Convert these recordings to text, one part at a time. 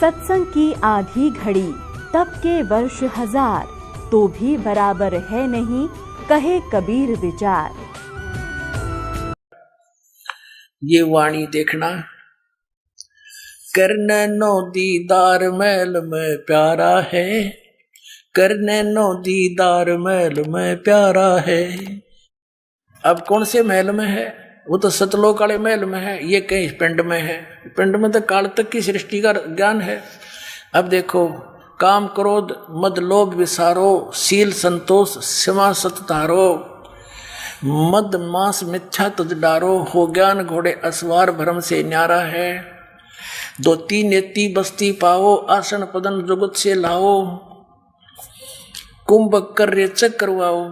सत्संग की आधी घड़ी, तप के वर्ष हजार, तो भी बराबर है नहीं, कहे कबीर विचार। ये वाणी देखना, करने नो दीदार महल में प्यारा है, करने नो दीदार महल में प्यारा है। अब कौन से महल में है? वो तो सतलोक वाले महल में है, ये कहीं पिंड में है। पिंड में तो काल तक की सृष्टि का ज्ञान है। अब देखो, काम क्रोध मद लोभ विसारो, शील संतोष क्षमा सत धारो, मद मांस मिथ्या तुझ डारो, हो ज्ञान घोड़े असवार भ्रम से न्यारा है। दो तीन नेति बस्ती पाओ, आसन पदन जुगत से लाओ, कुंभ कर करवाओ,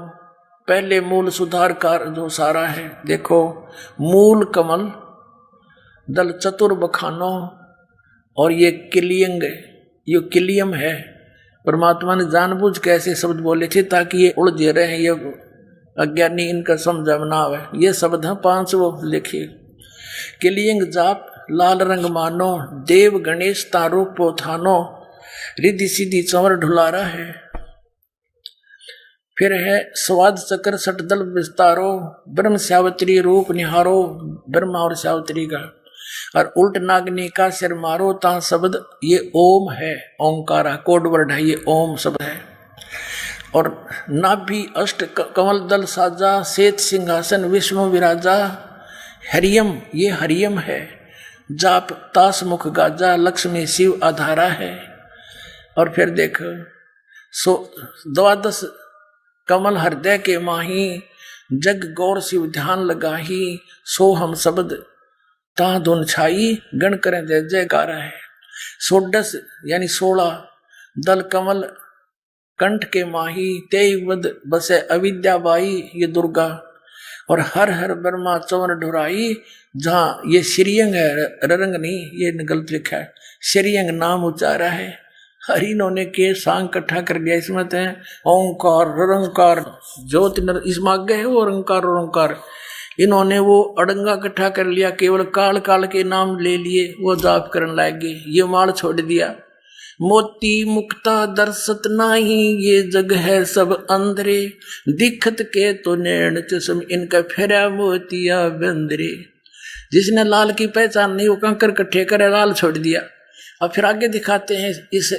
पहले मूल सुधार कार जो सारा है। देखो, मूल कमल, दल चतुर बखानो, और ये किलियंग, ये किलियम है। परमात्मा ने जानबूझ के ऐसे शब्द बोले थे ताकि ये उलझे रहे, ये अज्ञानी इनका समझ ना आवे। ये शब्द है 5 वो लिखिए। किलियंग जाप लाल रंग मानो, देव गणेश तारो पोथानो, रिद्धि सिद्धि चंवर ढुलारा है। फिर है स्वाद चक्र सटदल विस्तारो, ब्रह्म सावित्री रूप निहारो, ब्रह्मा और सावित्री का, और उल्ट नागनी का सिर मारो, ता शब्द ये ओम है, ओंकारा कोड वर्ड है, ये ओम शब्द है। और नाभि अष्ट कमल दल साजा, श्वेत सिंहासन विष्णु विराजा, हरियम ये हरियम है, जाप तास मुख गाजा, लक्ष्मी शिव आधारा है। और फिर देखो, द्वादश कमल हृदय के माही, जग गौर शिव ध्यान लगाही, सो हम शब्द ता धुन छाई, गण करें जय जयकारा है। 16 यानी 16 दल कमल कंठ के माही, तेवद बसे अविद्या बाई ये दुर्गा, और हर हर ब्रह्मा चंवर ढुराई, जहाँ ये श्रीयंग है, ररंग नहीं, ये गलत लिखा है, श्रीयंग नाम उच्चारा है। हरि इन्होंने के सांग इकट्ठा कर दिया, इसमें तो ओंकार रंकार ज्योति इसमें आगे है वो रंकार ओंकार, इन्होंने वो अड़ंगा इकट्ठा कर लिया, केवल काल काल के नाम ले लिए, वो जाप करने लगे, ये माल छोड़ दिया। मोती मुक्ता दर्शत नाही, ये जग है सब अंधरे, दिखत के तो नैन चश्म, इनका फेरा मोतिया बंदरे। जिसने लाल की पहचान नहीं, वो कंकर इकट्ठे करे, लाल छोड़ दिया। अब फिर आगे दिखाते हैं, इस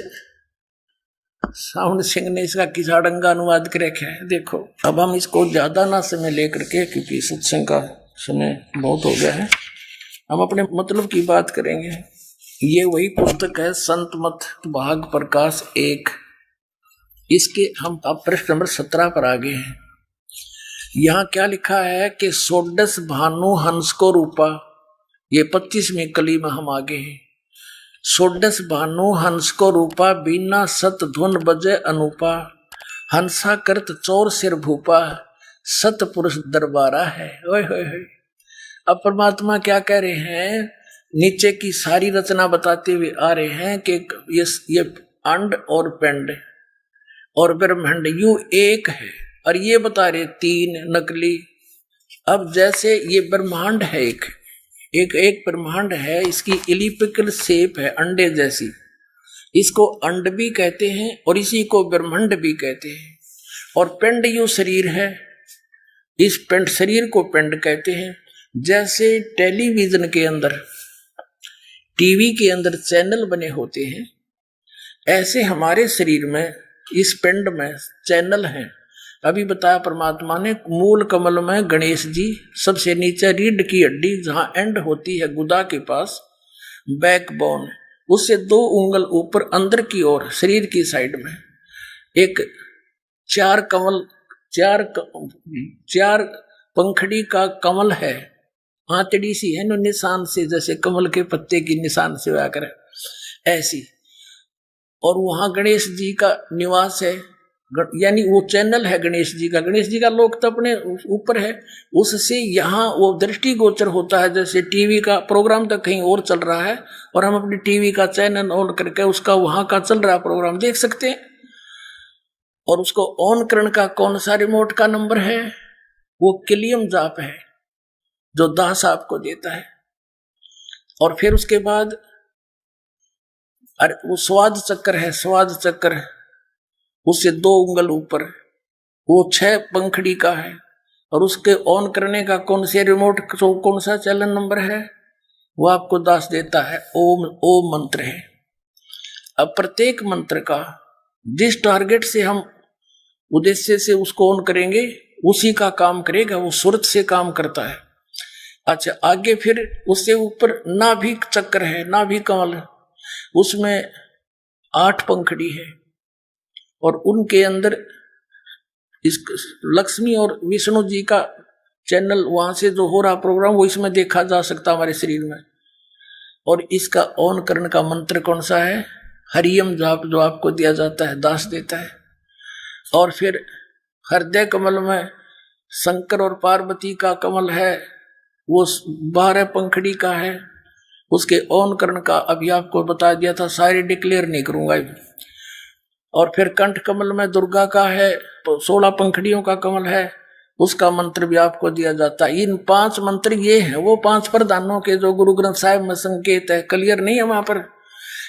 साउंड सिंह ने इसका किसाड़ंगा अनुवाद कर रखा है। देखो, अब हम इसको ज्यादा ना समय लेकर के, क्योंकि सत्संग का समय बहुत हो गया है, हम अपने मतलब की बात करेंगे। ये वही पुस्तक है संत मत भाग प्रकाश 1, इसके हम अब पृष्ठ नंबर 17 पर आ गए हैं। यहाँ क्या लिखा है कि 16 भानु हंस को रूपा, ये 25वीं कली में हम आगे हैं। 16 भानु हंस को रूपा, बीना सत धुन बजे अनूपा, हंसा करत चोर सिर भूपा, सत पुरुष दरबारा है। ओए होए होए। अब परमात्मा क्या कह रहे हैं, नीचे की सारी रचना बताते हुए आ रहे हैं कि ये अंड और पिंड और ब्रह्मांड यूं एक है, और ये बता रहे 3 नकली। अब जैसे ये ब्रह्मांड है, एक ब्रह्मांड है, इसकी इलिप्टिकल शेप है अंडे जैसी, इसको अंड भी कहते हैं और इसी को ब्रह्मांड भी कहते हैं। और पिंड यूं शरीर है, इस पिंड शरीर को पिंड कहते हैं। जैसे टेलीविजन के अंदर, टीवी के अंदर चैनल बने होते हैं, ऐसे हमारे शरीर में, इस पिंड में चैनल हैं। अभी बताया परमात्मा ने, मूल कमल में गणेश जी, सबसे नीचे रीढ़ की हड्डी जहां एंड होती है गुदा के पास, बैकबोन, उससे 2 उंगल ऊपर अंदर की ओर शरीर की साइड में एक 4 कमल, 4 पंखड़ी का कमल है, आंतड़ी सी है न निशान से, जैसे कमल के पत्ते की निशान से आकर ऐसी, और वहां गणेश जी का निवास है, यानी वो चैनल है गणेश जी का। गणेश जी का लोक तो अपने ऊपर है, उससे यहाँ वो दृष्टि गोचर होता है, जैसे टीवी का प्रोग्राम तो कहीं और चल रहा है और हम अपनी टीवी का चैनल ऑन करके उसका वहां का चल रहा प्रोग्राम देख सकते हैं। और उसको ऑन करने का कौन सा रिमोट का नंबर है, वो किलियम जाप है जो दास आपको देता है। और फिर उसके बाद अरे वो स्वाद चक्र है, स्वाद चक्र, उससे 2 उंगल ऊपर, वो 6 पंखड़ी का है, और उसके ऑन करने का कौन से रिमोट, कौन सा चैनल नंबर है, वो आपको दास देता है। ओम, ओम मंत्र है। अब प्रत्येक मंत्र का जिस टारगेट से हम उद्देश्य से उसको ऑन करेंगे उसी का काम करेगा, वो सूरत से काम करता है। अच्छा, आगे फिर उससे ऊपर नाभिक चक्र है, नाभिक कमल, उसमें 8 पंखड़ी है, और उनके अंदर इस लक्ष्मी और विष्णु जी का चैनल, वहां से जो हो रहा प्रोग्राम वो इसमें देखा जा सकता हमारे शरीर में। और इसका ऑन करने का मंत्र कौन सा है? हरियम जाप, जो आपको दिया जाता है, दास देता है। और फिर हृदय कमल में शंकर और पार्वती का कमल है, वो 12 पंखड़ी का है, उसके ऑन करने का अभी आपको बता दिया था, सारे डिक्लेयर नहीं करूंगा। और फिर कंठ कमल में दुर्गा का है, 16 पंखड़ियों का कमल है, उसका मंत्र भी आपको दिया जाता है। इन 5 मंत्र ये हैं, वो 5 प्रधानों के जो गुरु ग्रंथ साहिब में संकेत है, क्लियर नहीं है वहां पर,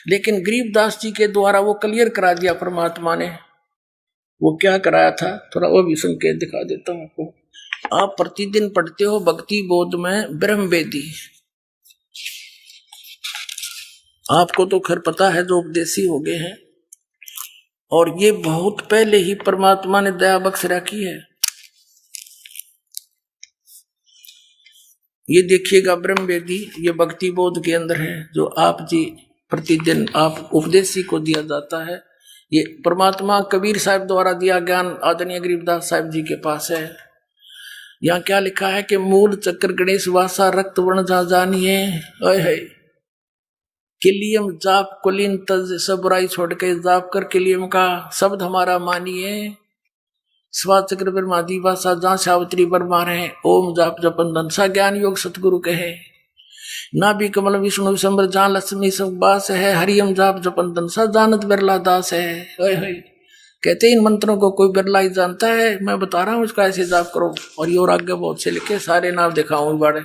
लेकिन गरीबदास जी के द्वारा वो क्लियर करा दिया परमात्मा ने। वो क्या कराया था, थोड़ा वो भी संकेत दिखा देता हूं आपको। आप प्रतिदिन पढ़ते हो भक्ति बोध में ब्रह्म वेदी, आपको तो खैर पता है जो उपदेशी हो गए हैं, और ये बहुत पहले ही परमात्मा ने दया बख्श रखी है। ये देखिएगा ब्रह्म वेदी, ये भक्ति बोध के अंदर है, जो आप जी प्रतिदिन आप उपदेशी को दिया जाता है। ये परमात्मा कबीर साहब द्वारा दिया ज्ञान आदरणीय गरीबदास साहब जी के पास है। यहाँ क्या लिखा है कि मूल चक्र गणेश वासा रक्त वर्ण जा जानिए, है किलियम जाप कुलीन तज, सब बुराई छोड़ के जाप कर किलियम का शब्द हमारा मानिए। स्वा चक्र ब्रह्मादि वासा जहाँ सावित्री बरमा रहे, ओम जाप जपन धनसा ज्ञान योग सतगुरु कहे। ना भी कमल विष्णु विशंबर जहाँ लक्ष्मी सब बास है, हरियम जाप जपन धनसा जानत बिरला दास है। कहते इन मंत्रों को कोई बिरला ही जानता है, मैं बता रहा हूँ इसका ऐसे जाप करो। और ये और आगे बहुत से लिखे, सारे नाम दिखाऊं बाड़े।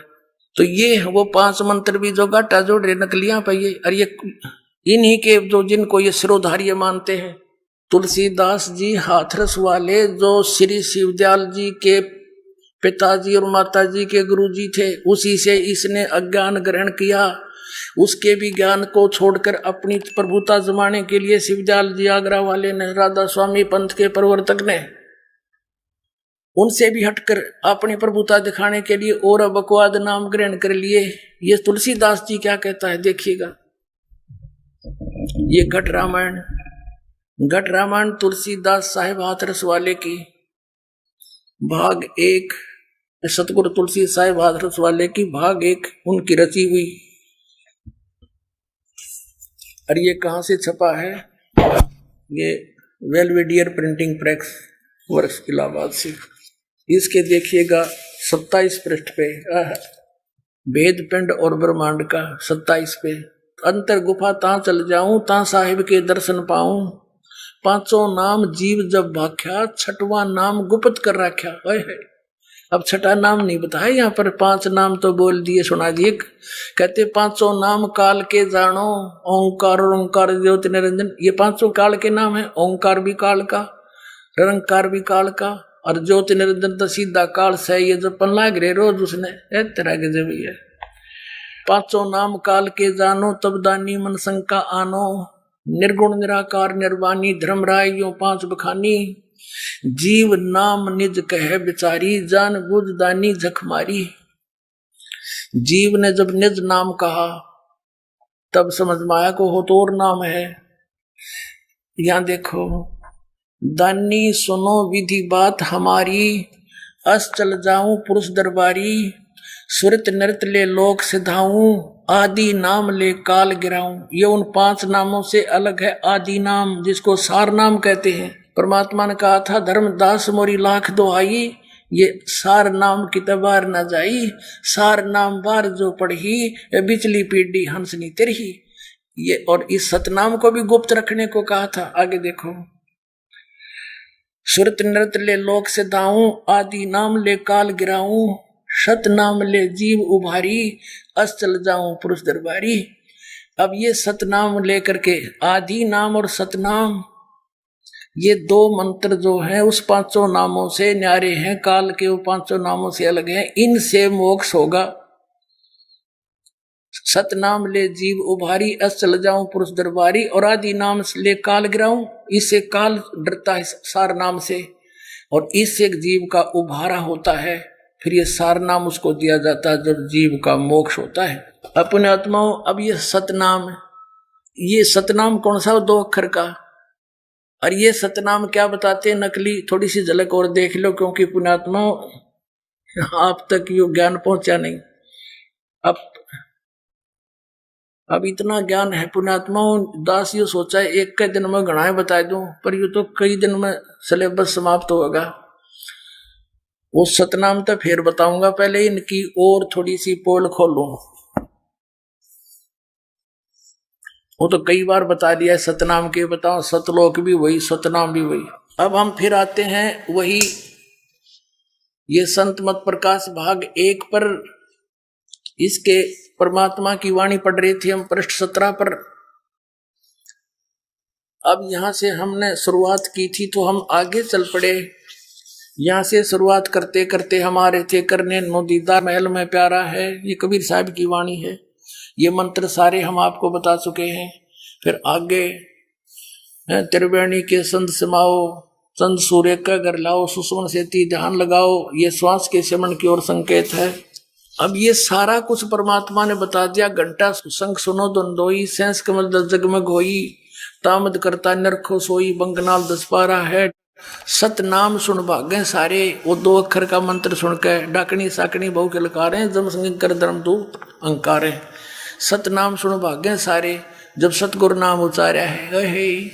तो ये वो 5 मंत्र भी जो गाटा जोड़ रहे नकलियां पाइए, और ये इन्हीं के जो जिनको ये सिरोधार्य मानते हैं। तुलसीदास जी हाथरस वाले, जो श्री शिवदयाल जी के पिताजी और माताजी के गुरुजी थे, उसी से इसने अज्ञान ग्रहण किया। उसके भी ज्ञान को छोड़कर अपनी प्रभुता जमाने के लिए शिवदयाल जी आगरा वाले ने, राधा स्वामी पंथ के प्रवर्तक ने, उनसे भी हटकर अपनी प्रभुता दिखाने के लिए और बकवाद नाम ग्रहण कर लिए। ये तुलसीदास जी क्या कहता है देखिएगा। ये घट रामायण तुलसीदास साहिब हाथरस वाले की भाग 1, सतगुरु तुलसी साहिब हाथरस वाले की भाग 1 उनकी रची हुई। और ये कहाँ से छपा है? ये वेलवेडियर प्रिंटिंग प्रेस वर्क्स इलाहाबाद से। इसके देखिएगा 27 पृष्ठ पे भेद पिंड और ब्रह्मांड का 27 पे, अंतर गुफा ता चल जाऊं ता साहिब के दर्शन पाऊं, 5 नाम जीव जब भाख्या, 6वां नाम गुप्त कर रखा। अब 6ठा नाम नहीं बताया यहाँ पर, 5 नाम तो बोल दिए, सुना दिए। कहते 5 नाम काल के जानो, ओंकार और ओंकार ज्योति निरंजन। ये 5 काल के नाम है, ओंकार भी काल का, निरंकार भी काल का, और ज्योति निरंजन तो सीधा काल से। ये जो पन्ना गिरे रोज उसने तरह के जब है 5 नाम काल के जानो, तब दानी मन शंका आनो, निर्गुण निराकार निर्वाणी धर्म राय यो 5 बखानी, जीव नाम निज कहे बिचारी, जान बुझ दानी जखमारी। जीव ने जब निज नाम कहा तब समझ में आया को हो तो और नाम है। यहां देखो, दानी सुनो विधि बात हमारी, अस चल जाऊं पुरुष दरबारी, सुरत नृत ले लोक सिधाऊं, आदि नाम ले काल गिराऊं। ये उन 5 नामों से अलग है आदि नाम, जिसको सार नाम कहते हैं। परमात्मा ने कहा था धर्मदास मोरी लाख दुहाई, ये सार नाम की तबार न जाई, सार नाम बार जो पढ़ी, बिचली पीढ़ी हंसनी तिरही। ये और इस सतनाम को भी गुप्त रखने को कहा था। आगे देखो, सुरत नृत ले लोक से दाऊं, आदि नाम ले काल गिराऊं, सत नाम ले जीव उभारी, अस चल जाऊं पुरुष दरबारी। अब ये सतनाम लेकर के आदि नाम और सतनाम, ये दो मंत्र जो हैं उस पांचों नामों से न्यारे हैं, काल के वो पांचों नामों से अलग हैं, इनसे मोक्ष होगा। सतनाम ले जीव उभारी, अस चल जाऊं पुरुष दरबारी, और आदि नाम ले काल गिराऊं, इससे काल डरता है सार नाम से, और इससे जीव का उभारा होता है, फिर ये सार नाम उसको दिया जाता है जब जीव का मोक्ष होता है। अपने आत्माओं, अब ये सतनाम, ये सतनाम कौन सा, दो अक्षर का, और ये सतनाम क्या बताते हैं नकली, थोड़ी सी झलक और देख लो, क्योंकि पुण्यात्माओं आप तक यो ज्ञान पहुंचा नहीं। अब इतना ज्ञान है पुण्यात्माओं, दास ये सोचा है एक के दिन में गणाए बता दूं, पर ये तो कई दिन में सिलेबस समाप्त होगा। वो सतनाम तो फिर बताऊंगा, पहले इनकी और थोड़ी सी पोल खोलूं। वो तो कई बार बता दिया सतनाम के, बताओ सतलोक भी वही, सतनाम भी वही। अब हम फिर आते हैं वही ये संत मत प्रकाश भाग 1 पर, इसके परमात्मा की वाणी पढ़ रही थी हम पृष्ठ 17 पर। अब यहां से हमने शुरुआत की थी तो हम आगे चल पड़े, यहां से शुरुआत करते करते हमारे थे करने नो दीदार महल में प्यारा है, ये कबीर साहब की वाणी है। ये मंत्र सारे हम आपको बता चुके हैं। फिर आगे त्रिवेणी के संत समाओ, चंद सूर्य का घर लाओ, सुषुम्न से ध्यान लगाओ, ये श्वास के सिमरण की ओर संकेत है। अब ये सारा कुछ परमात्मा ने बता दिया। घंटा संग सुनो द्वंदोई, सेंस कमल दस जगमग होई, तामद करता नरखो सोई, बंगनाल 10 पारा है। सतनाम सुन भागे सारे, वो 2 अक्षर का मंत्र सुनकर डाकनी साकनी बहु के लकारे, जम संग कर धर्म दू अंकारे। सतनाम सुन भागे सारे, जब सतगुरु नाम उचारा है।